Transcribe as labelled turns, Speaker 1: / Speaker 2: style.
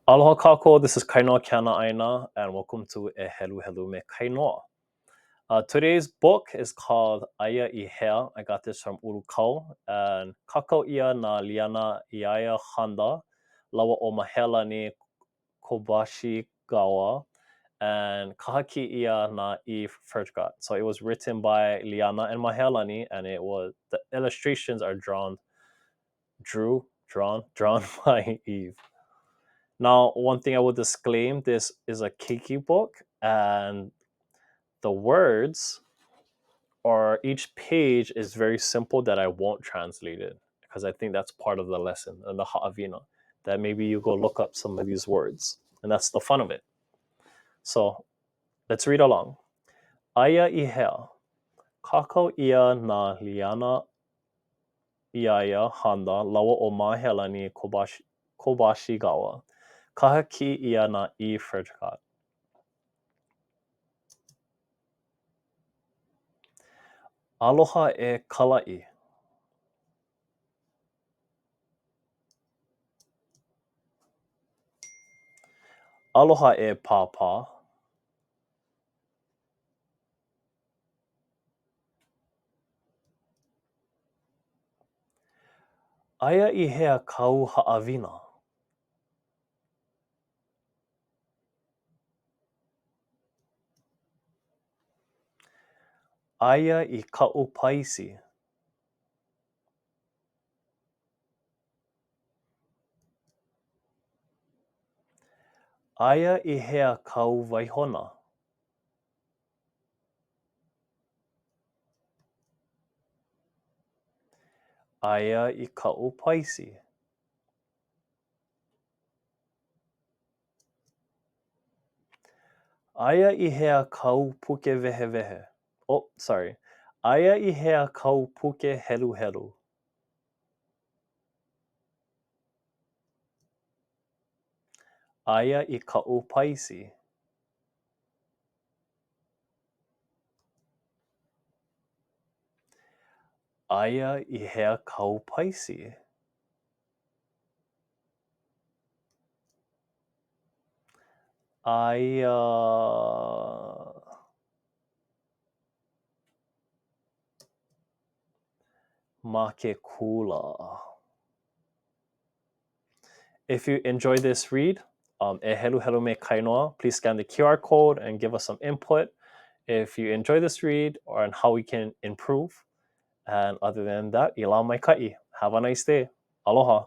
Speaker 1: Aloha kako, this is Kainoa Kiana Aina, and welcome to E Helu Helu Me Kainoa. Today's book is called Aia I Hea. I got this from Urukau, and kakau ia na liana Iaia Handa, lawa o Mahelani Kobashi Gawa, and kahaki ia na I Fertgat. So it was written by Liana and Mahelani, and the illustrations are drawn by Eve. Now, one thing I will disclaim, this is a keiki book, and the words or each page is very simple that I won't translate it because I think that's part of the lesson and the ha'avina, that maybe you go look up some of these words, and that's the fun of it. So let's read along. Aia I Hea, kakau ia na liana Iaia Handa, lawa o Mahelani Kobashi Gawa, kahaki ia na I Fertgat. Aloha e kala'i. Aloha e pāpā. Aia I Hea kau ha'awina. Aia I ka'u paisi. Aia I Hea kau waihona. Aia I ka'u paisi. Aia I Hea kau puke wehe. Oh, sorry. Aia I Hea kau puke helu. Aia I ka'u paisi. Aia I Hea kau paisi. Aia... Ma ke kula. If you enjoy this read, E Helu Me Kainoa, please scan the QR code and give us some input if you enjoy this read or on how we can improve. And other than that, ila mai ka'i. Have a nice day. Aloha.